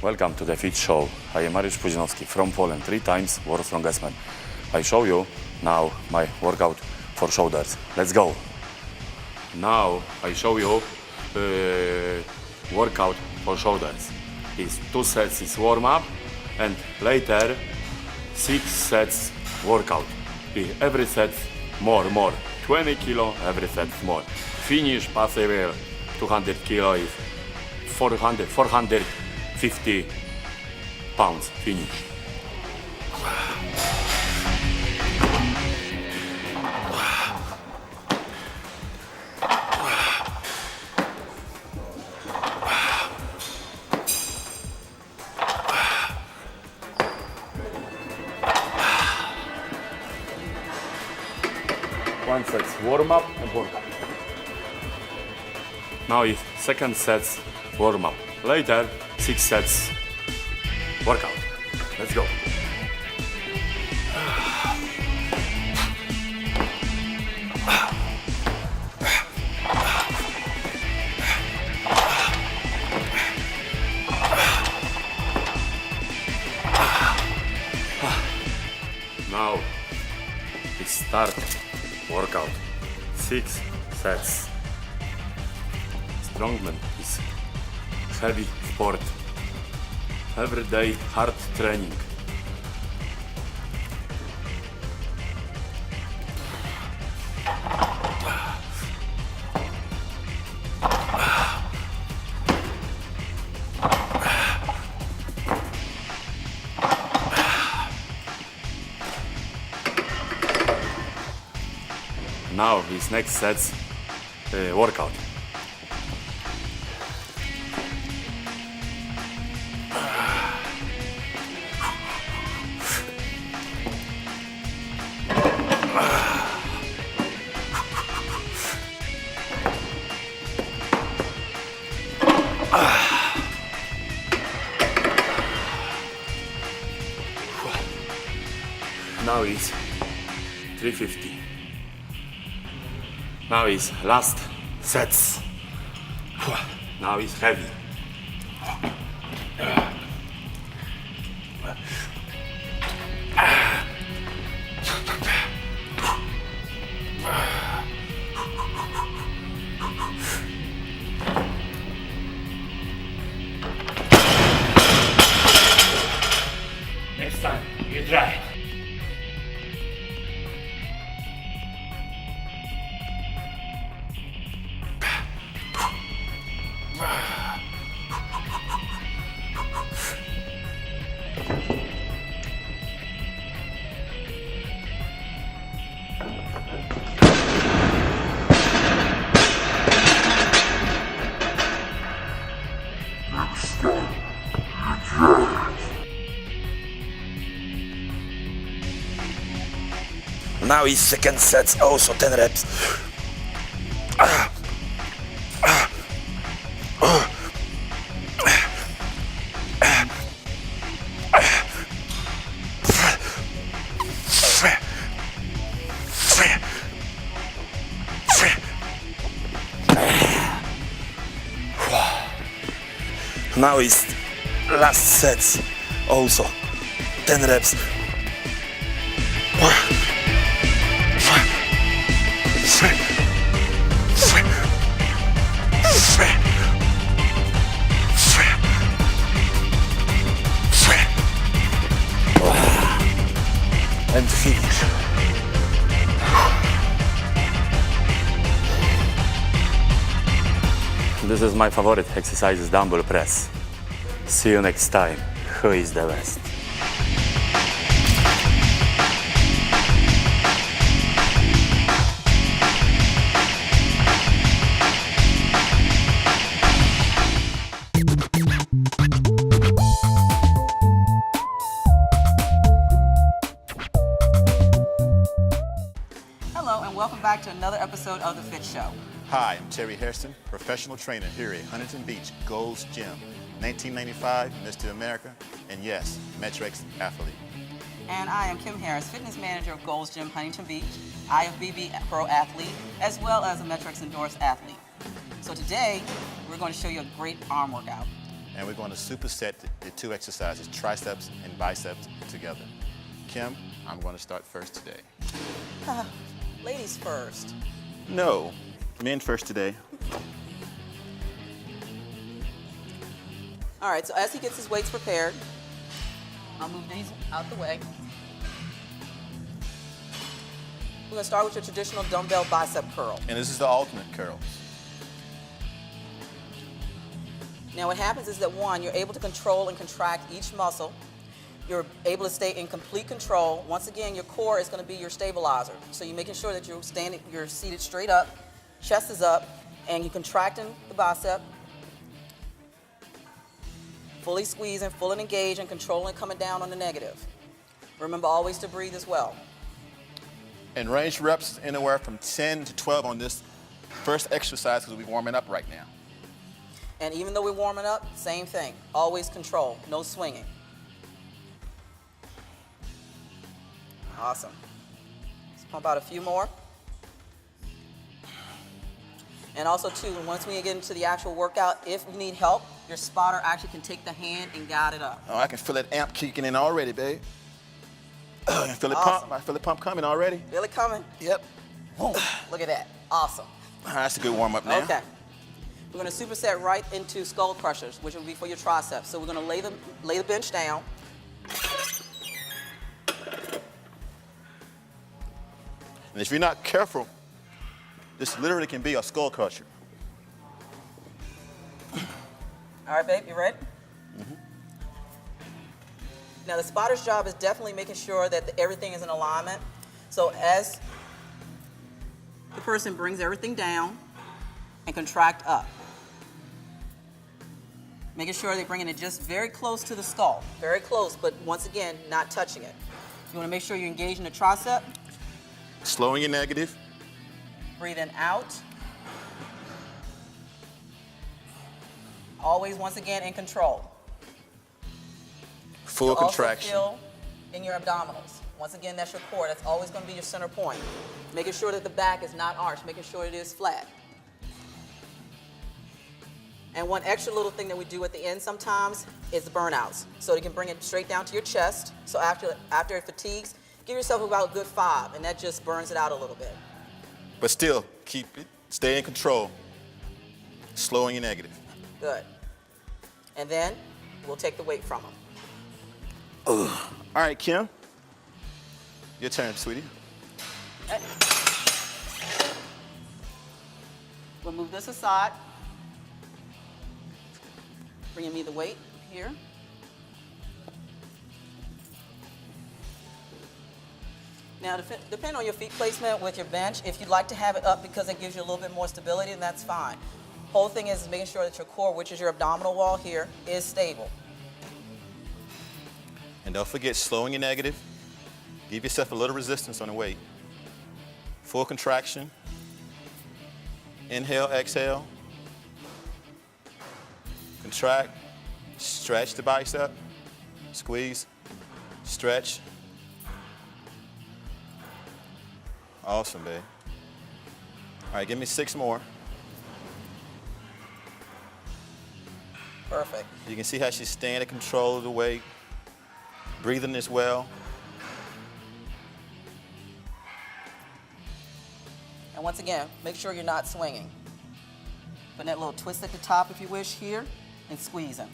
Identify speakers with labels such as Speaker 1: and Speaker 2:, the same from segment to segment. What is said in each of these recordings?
Speaker 1: Welcome to the Fit Show. I am Mariusz Pudzianowski from Poland, 3 times world's strongest man. I show you now my workout for shoulders. Let's go. Now I show you workout for shoulders. It's 2 sets is warm up and later 6 sets workout. Every set more. 20 kilo, every set more. Finish possible 200 kilo is 450 pounds finish. One set warm up and workout. Now is second sets warm up. Later 6 sets workout. Let's go. Now we start workout. 6 sets. Strongman is heavy sport. Every day hard training. Now his next sets workout. Now is 350. Now is last sets. Now is heavy. Next time, you try it.
Speaker 2: Now is second sets, also 10 reps. Now is last sets, also 10 reps. And finish.
Speaker 1: This is my favorite exercise is dumbbell press. See you next time. Who is the best?
Speaker 3: Hello and welcome back to another episode of The Fit Show.
Speaker 4: Hi, I'm Terry Hairston, professional trainer here at Huntington Beach Gold's Gym. 1995, Mr. America, and yes, Metrex athlete.
Speaker 3: And I am Kim Harris, fitness manager of Gold's Gym, Huntington Beach, IFBB pro athlete, as well as a Metrex endorsed athlete. So today, we're going to show you a great arm workout.
Speaker 4: And we're going to superset the two exercises, triceps and biceps together. Kim, I'm going to start first today.
Speaker 3: Ladies first.
Speaker 4: No, men first today.
Speaker 3: All right, so as he gets his weights prepared, I'll move these out the way. We're gonna start with your traditional dumbbell bicep curl.
Speaker 4: And this is the alternate curls.
Speaker 3: Now what happens is that one, you're able to control and contract each muscle. You're able to stay in complete control. Once again, your core is gonna be your stabilizer. So you're making sure that you're seated straight up, chest is up, and you're contracting the bicep, fully squeezing, fully engaged, and controlling coming down on the negative. Remember always to breathe as well.
Speaker 4: And range reps anywhere from 10 to 12 on this first exercise because we're warming up right now.
Speaker 3: And even though we're warming up, same thing. Always control, no swinging. Awesome. Let's pump out a few more. And also too, once we get into the actual workout, if we need help, your spotter actually can take the hand and guide it up.
Speaker 4: Oh, I can feel that amp kicking in already, babe. I can feel it
Speaker 3: Awesome.
Speaker 4: pump. I feel it pump coming already.
Speaker 3: Feel it coming?
Speaker 4: Yep.
Speaker 3: Boom. Look at that. Awesome.
Speaker 4: That's a good warm up now.
Speaker 3: Okay. We're going to superset right into skull crushers, which will be for your triceps. So we're going to lay the bench down.
Speaker 4: And if you're not careful, this literally can be a skull crusher.
Speaker 3: All right, babe, you ready? Mm-hmm. Now, the spotter's job is definitely making sure that everything is in alignment. So as the person brings everything down and contract up, making sure they're bringing it just very close to the skull. Very close, but once again, not touching it. You want to make sure you're engaging the tricep.
Speaker 4: Slowing your negative.
Speaker 3: Breathing out. Always, once again, in control.
Speaker 4: Full
Speaker 3: You'll
Speaker 4: contraction.
Speaker 3: Also feel in your abdominals. Once again, that's your core. That's always going to be your center point. Making sure that the back is not arched, making sure it is flat. And one extra little thing that we do at the end sometimes is burnouts. So you can bring it straight down to your chest. So after it fatigues, give yourself about a good 5, and that just burns it out a little bit.
Speaker 4: But still, keep it. Stay in control. Slowing your negative.
Speaker 3: Good. And then we'll take the weight from them.
Speaker 4: All right, Kim. Your turn, sweetie.
Speaker 3: Okay. We'll move this aside. Bringing me the weight here. Now, depending on your feet placement with your bench, if you'd like to have it up because it gives you a little bit more stability, then that's fine. Whole thing is making sure that your core, which is your abdominal wall here, is stable.
Speaker 4: And don't forget, slowing your negative. Give yourself a little resistance on the weight. Full contraction. Inhale, exhale. Contract. Stretch the bicep. Squeeze. Stretch. Awesome, babe. All right, give me 6 more.
Speaker 3: Perfect.
Speaker 4: You can see how she's staying in control of the weight, breathing as well.
Speaker 3: And once again, make sure you're not swinging. Putting that little twist at the top if you wish here, and squeezing.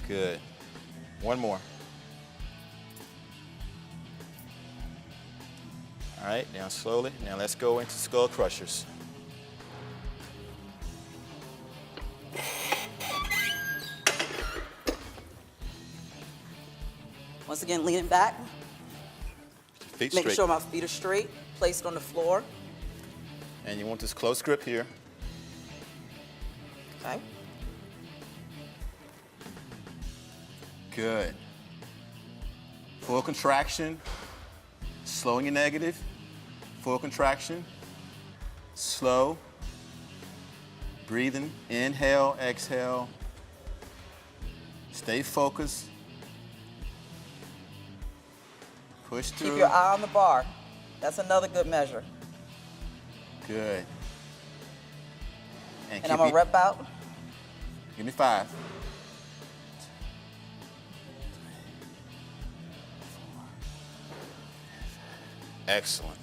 Speaker 4: Good. 1 more. All right, down slowly. Now let's go into skull crushers.
Speaker 3: Once again, leaning back.
Speaker 4: Feet
Speaker 3: Making
Speaker 4: straight.
Speaker 3: sure my feet are straight, placed on the floor.
Speaker 4: And you want this close grip here.
Speaker 3: Okay.
Speaker 4: Good. Full contraction. Slowing your negative. Full contraction. Slow. Breathing. Inhale, exhale. Stay focused. Push through.
Speaker 3: Keep your eye on the bar. That's another good measure.
Speaker 4: Good.
Speaker 3: And I'm gonna rep out.
Speaker 4: Give me 5. Excellent.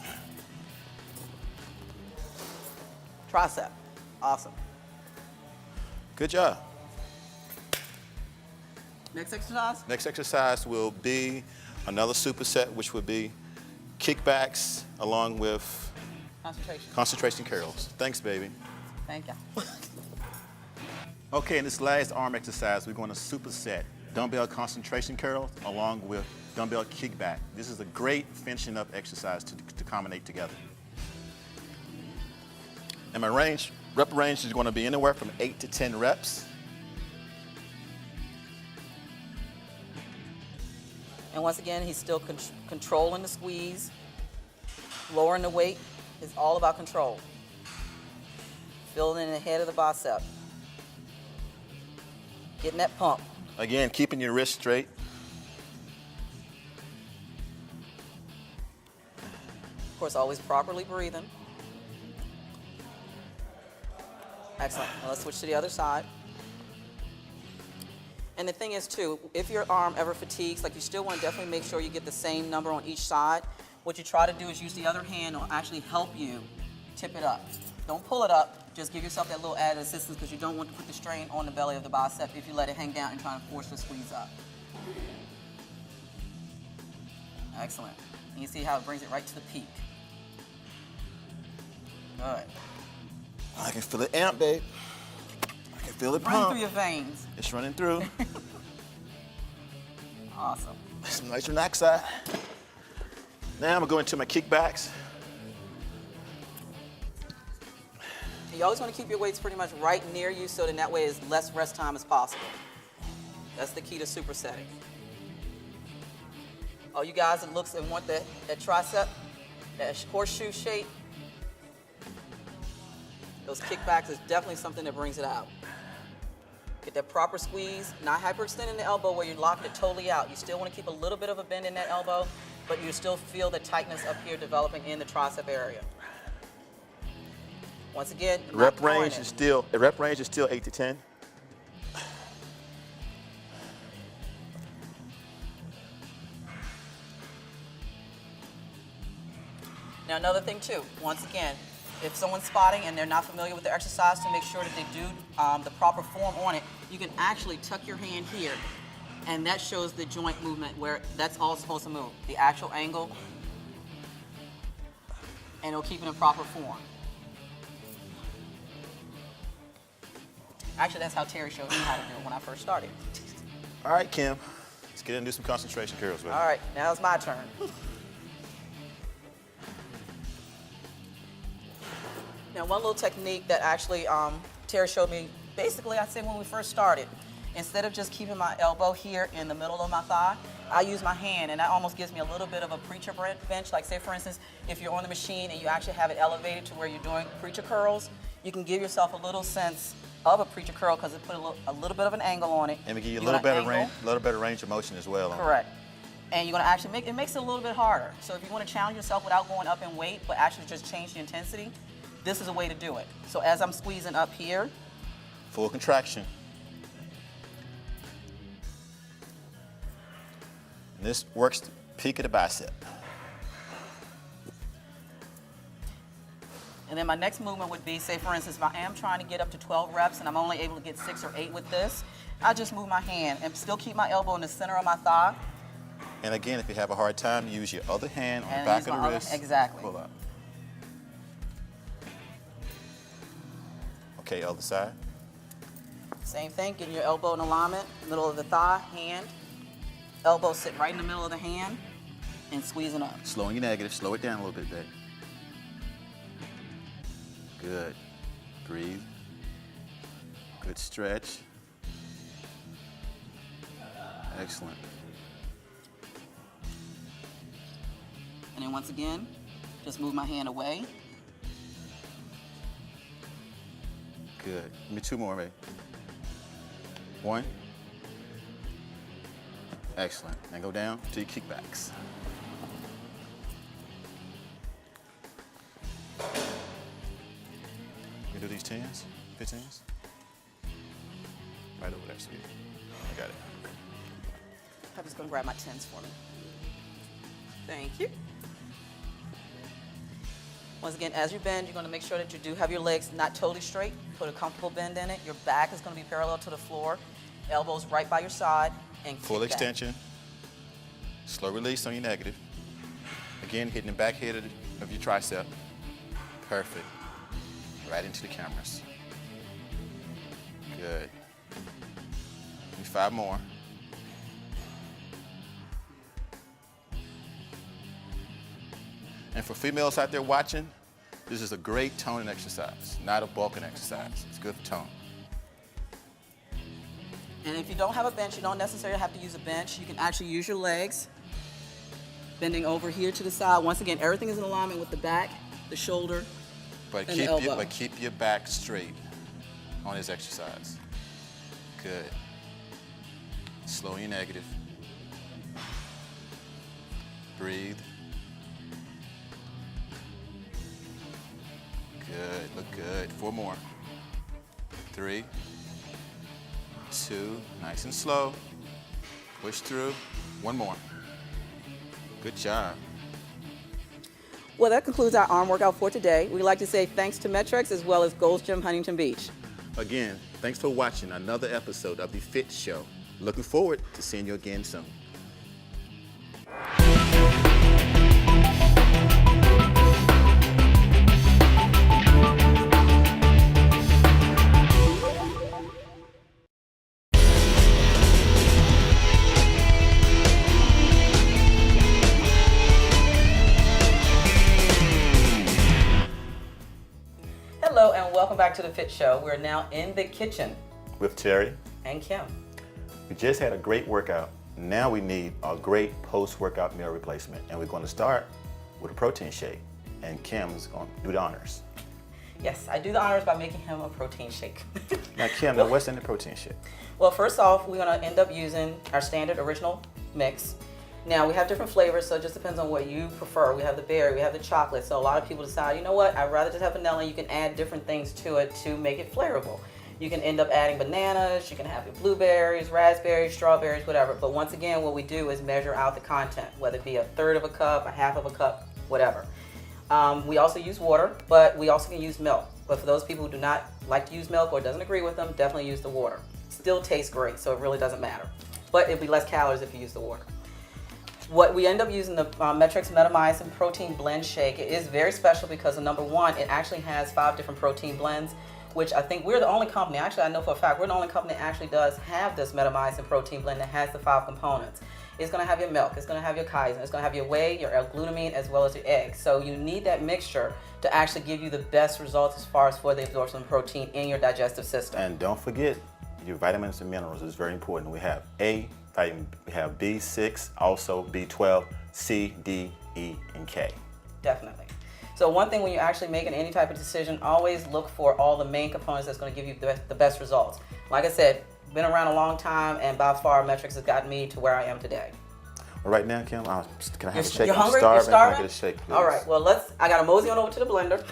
Speaker 3: Tricep. Awesome.
Speaker 4: Good job.
Speaker 3: Next exercise?
Speaker 4: Next exercise will be another superset, which would be kickbacks along with concentration curls. Thanks, baby.
Speaker 3: Thank you.
Speaker 4: Okay, in this last arm exercise, we're going to superset dumbbell concentration curls along with dumbbell kickback. This is a great finishing up exercise to combine together. And my rep range is going to be anywhere from 8 to 10 reps.
Speaker 3: And once again, he's still controlling the squeeze. Lowering the weight is all about control. Filling in the head of the bicep. Getting that pump.
Speaker 4: Again, keeping your wrist straight.
Speaker 3: Of course, always properly breathing. Excellent. Now let's switch to the other side. And the thing is, too, if your arm ever fatigues, like you still want to definitely make sure you get the same number on each side. What you try to do is use the other hand will actually help you tip it up. Don't pull it up. Just give yourself that little added assistance because you don't want to put the strain on the belly of the bicep if you let it hang down and try to force the squeeze up. Excellent. And you see how it brings it right to the peak. Good.
Speaker 4: I can feel it amp, babe. I can feel it
Speaker 3: Running
Speaker 4: pump.
Speaker 3: through your veins.
Speaker 4: It's running through.
Speaker 3: Awesome.
Speaker 4: Some nice relaxed side. Now I'm gonna go into my kickbacks.
Speaker 3: And you always want to keep your weights pretty much right near you so that way is less rest time as possible. That's the key to supersetting. All you guys that looks and want that tricep, that horseshoe shape, those kickbacks is definitely something that brings it out. Get that proper squeeze, not hyperextending the elbow where you're locking it totally out. You still want to keep a little bit of a bend in that elbow, but you still feel the tightness up here developing in the tricep area. Once again,
Speaker 4: Rep range is still 8 to 10.
Speaker 3: Now another thing too, once again, if someone's spotting and they're not familiar with the exercise, to make sure that they do the proper form on it, you can actually tuck your hand here, and that shows the joint movement where that's all supposed to move, the actual angle, and it'll keep it in proper form. Actually, that's how Terry showed me how to do it when I first started.
Speaker 4: All right, Kim. Let's get in and do some concentration curls, baby.
Speaker 3: All right, now it's my turn. Now, one little technique that actually Terry showed me, basically, I'd say when we first started, instead of just keeping my elbow here in the middle of my thigh, I use my hand, and that almost gives me a little bit of a preacher bench. Like, say, for instance, if you're on the machine and you actually have it elevated to where you're doing preacher curls, you can give yourself a little sense of a preacher curl because it put a little bit of an angle on it.
Speaker 4: And we give you a little better range of motion as well.
Speaker 3: Correct. And you're going to actually it makes it a little bit harder. So if you want to challenge yourself without going up in weight, but actually just change the intensity, this is a way to do it. So as I'm squeezing up here,
Speaker 4: full contraction. And this works the peak of the bicep.
Speaker 3: and then my next movement would be, say for instance, if I am trying to get up to 12 reps and I'm only able to get 6 or 8 with this, I just move my hand and still keep my elbow in the center of my thigh.
Speaker 4: And again, if you have a hard time, use your other hand on the
Speaker 3: And
Speaker 4: back
Speaker 3: use
Speaker 4: of
Speaker 3: my
Speaker 4: the
Speaker 3: other-
Speaker 4: wrist.
Speaker 3: exactly.
Speaker 4: Pull up. Okay, other side.
Speaker 3: Same thing, getting your elbow in alignment, middle of the thigh, hand. Elbow sitting right in the middle of the hand and squeezing up.
Speaker 4: Slowing your negative. Slow it down a little bit, babe. Good. Breathe. Good stretch. Excellent.
Speaker 3: And then once again, just move my hand away.
Speaker 4: Good. Give me 2 more, babe. 1. Excellent. And go down to your kickbacks. We do these 10s, 15s? Right over there, sweetie. I got it.
Speaker 3: I'm just gonna grab my 10s for me. Thank you. Once again, as you bend, you're going to make sure that you do have your legs not totally straight. Put a comfortable bend in it. Your back is going to be parallel to the floor. Elbows right by your side. And
Speaker 4: Full
Speaker 3: kick back.
Speaker 4: extension. Slow release on your negative. Again, hitting the back head of your tricep. Perfect. Right into the cameras. Good. Maybe 5 more. And for females out there watching, this is a great toning exercise, not a bulking exercise. It's good for tone.
Speaker 3: And if you don't have a bench, you don't necessarily have to use a bench. You can actually use your legs, bending over here to the side. Once again, everything is in alignment with the back, the shoulder,
Speaker 4: But
Speaker 3: and the elbow.
Speaker 4: keep your back straight on this exercise. Good. Slow your negative. Breathe. Good, look good. 4 more. 3, 2, nice and slow. Push through. 1 more. Good job.
Speaker 3: Well, that concludes our arm workout for today. We'd like to say thanks to Metrex as well as Gold's Gym Huntington Beach.
Speaker 4: Again, thanks for watching another episode of The Fit Show. Looking forward to seeing you again soon.
Speaker 3: Hello and welcome back to the Fit Show. We're now in the kitchen.
Speaker 4: With Terry,
Speaker 3: And Kim.
Speaker 4: we just had a great workout. Now we need a great post-workout meal replacement. And we're going to start with a protein shake. And Kim's going to do the honors.
Speaker 3: Yes, I do the honors by making him a protein shake.
Speaker 4: Now, Kim, now what's in the protein shake?
Speaker 3: Well, first off, we're going to end up using our standard original mix. Now, we have different flavors, so it just depends on what you prefer. We have the berry, we have the chocolate, so a lot of people decide, you know what, I'd rather just have vanilla. You can add different things to it to make it flavorful. You can end up adding bananas, you can have your blueberries, raspberries, strawberries, whatever. But once again, what we do is measure out the content, whether it be 1/3 of a cup, 1/2 of a cup, whatever. We also use water, but we also can use milk. But for those people who do not like to use milk or doesn't agree with them, definitely use the water. Still tastes great, so it really doesn't matter. But it'll be less calories if you use the water. What we end up using the Metrex Metamycin Protein Blend Shake. It is very special because number one, it actually has 5 different protein blends, which I think we're the only company, actually I know for a fact, we're the only company that actually does have this Metamycin Protein Blend that has the 5 components. It's going to have your milk, it's going to have your casein, it's going to have your whey, your L-glutamine, as well as your eggs. So you need that mixture to actually give you the best results as far as for the absorption of protein in your digestive system.
Speaker 4: And don't forget your vitamins and minerals is very important. We have A vitamin, we have B6, also B12, C, D, E, and K.
Speaker 3: Definitely. So one thing when you're actually making any type of decision, always look for all the main components that's going to give you the best results. Like I said, been around a long time, and by far, Metrex has gotten me to where I am today.
Speaker 4: Well, right now, Kim, can I have a shake?
Speaker 3: You're
Speaker 4: I'm
Speaker 3: hungry?
Speaker 4: starving.
Speaker 3: You're starving?
Speaker 4: Can I get a shake, please?
Speaker 3: All right, well, I got to mosey on over to the blender.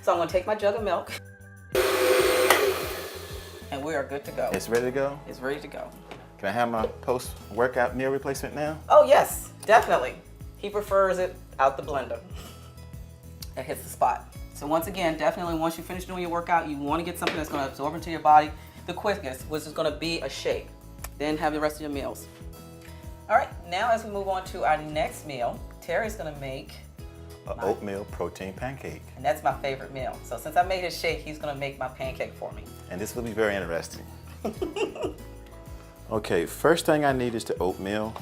Speaker 3: So I'm going to take my jug of milk. And we are good to go.
Speaker 4: It's ready to go?
Speaker 3: It's ready to go.
Speaker 4: Can I have my post-workout meal replacement now?
Speaker 3: Oh, yes, definitely. He prefers it out the blender. It hits the spot. So once again, definitely once you finish doing your workout, you want to get something that's going to absorb into your body the quickest, which is going to be a shake. Then have the rest of your meals. All right, now as we move on to our next meal, Terry's going to make
Speaker 4: An oatmeal protein pancake.
Speaker 3: and that's my favorite meal. So since I made his shake, he's going to make my pancake for me.
Speaker 4: And this will be very interesting. Okay, first thing I need is the oatmeal.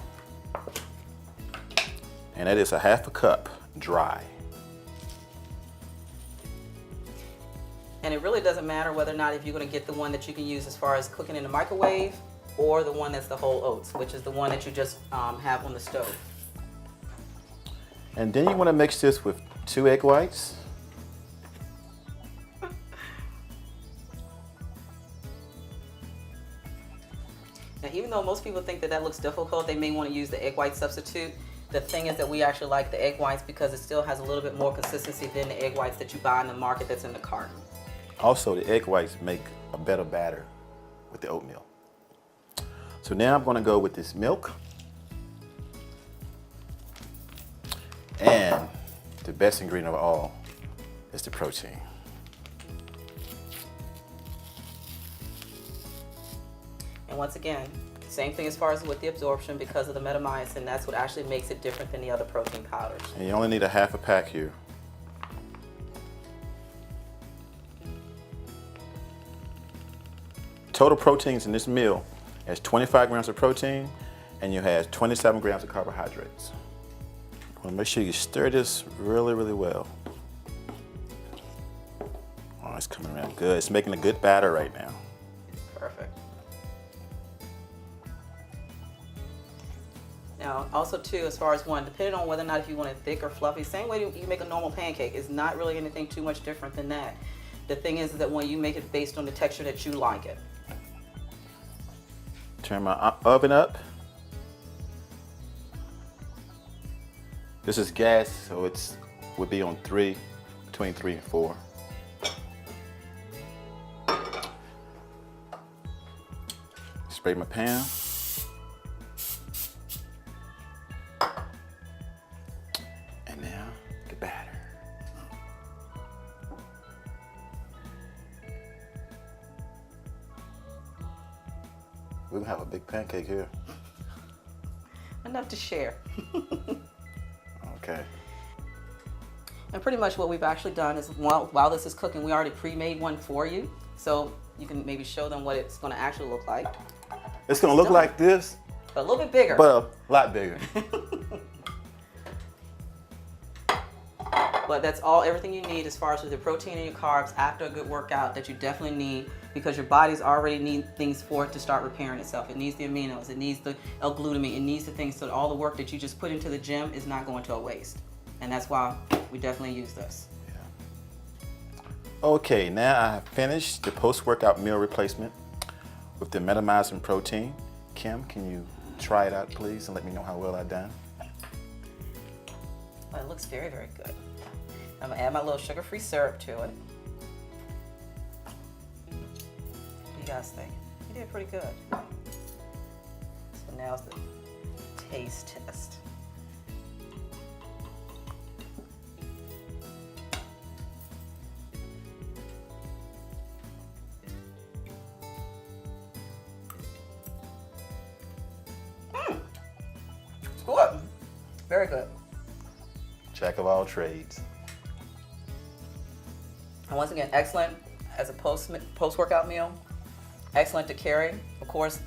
Speaker 4: And that is 1/2 cup dry.
Speaker 3: And it really doesn't matter whether or not if you're going to get the one that you can use as far as cooking in the microwave or the one that's the whole oats, which is the one that you just have on the stove.
Speaker 4: And then you want to mix this with 2 egg whites.
Speaker 3: Now, even though most people think that that looks difficult, they may want to use the egg white substitute. The thing is that we actually like the egg whites because it still has a little bit more consistency than the egg whites that you buy in the market that's in the carton.
Speaker 4: Also, the egg whites make a better batter with the oatmeal. So now I'm going to go with this milk. And the best ingredient of all,
Speaker 1: is the protein.
Speaker 3: And once again, same thing as far as with the absorption because of the metamycin. That's what actually makes it different than the other protein powders.
Speaker 1: And you only need a half a pack here. Total proteins in this meal has 25 grams of protein and you have 27 grams of carbohydrates. You want to make sure you stir this really, really well. Oh, it's coming around good. It's making a good batter right now.
Speaker 3: Perfect. Now, also too, as far as depending on whether or not if you want it thick or fluffy, same way you make a normal pancake. It's not really anything too much different than that. The thing is that when you make it based on the texture that you like it.
Speaker 1: Turn my oven up. This is gas, so it would be on 3, between 3 and 4. Spray my pan. And now the batter. We're gonna have a big pancake here.
Speaker 3: Enough to share.
Speaker 1: Okay.
Speaker 3: And pretty much what we've actually done is while this is cooking, we already pre-made one for you. So you can maybe show them what it's gonna actually look like.
Speaker 1: It's gonna look like this,
Speaker 3: But a little bit bigger.
Speaker 1: but a lot bigger.
Speaker 3: But that's everything you need as far as with the protein and your carbs after a good workout that you definitely need because your body's already need things for it to start repairing itself. It needs the aminos, it needs the L-glutamine, it needs the things so that all the work that you just put into the gym is not going to a waste. And that's why we definitely use this.
Speaker 1: Okay, now I have finished the post-workout meal replacement with the metamycin protein. Kim, can you try it out, please, and let me know how well I've done?
Speaker 3: Well, it looks very, very good. I'm gonna add my little sugar-free syrup to it. What do you guys think? You did pretty good. So now's the taste test. It's good. Very good.
Speaker 1: Jack of all trades.
Speaker 3: And once again, excellent as a post-workout meal. Excellent to carry. Of course,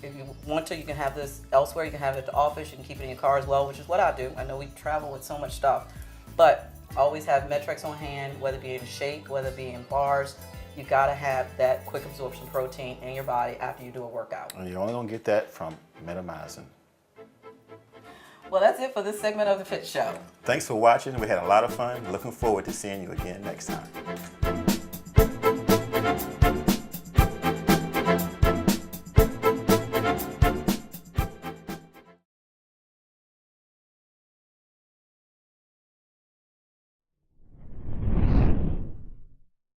Speaker 3: if you want to, you can have this elsewhere. You can have it at the office. You can keep it in your car as well, which is what I do. I know we travel with so much stuff. But always have Metrex on hand, whether it be in shake, whether it be in bars. You gotta have that quick absorption protein in your body after you do a workout.
Speaker 1: And you're only gonna get that from metamycin.
Speaker 3: Well, that's it for this segment of the Fit Show.
Speaker 1: Thanks for watching. We had a lot of fun. Looking forward to seeing you again next time.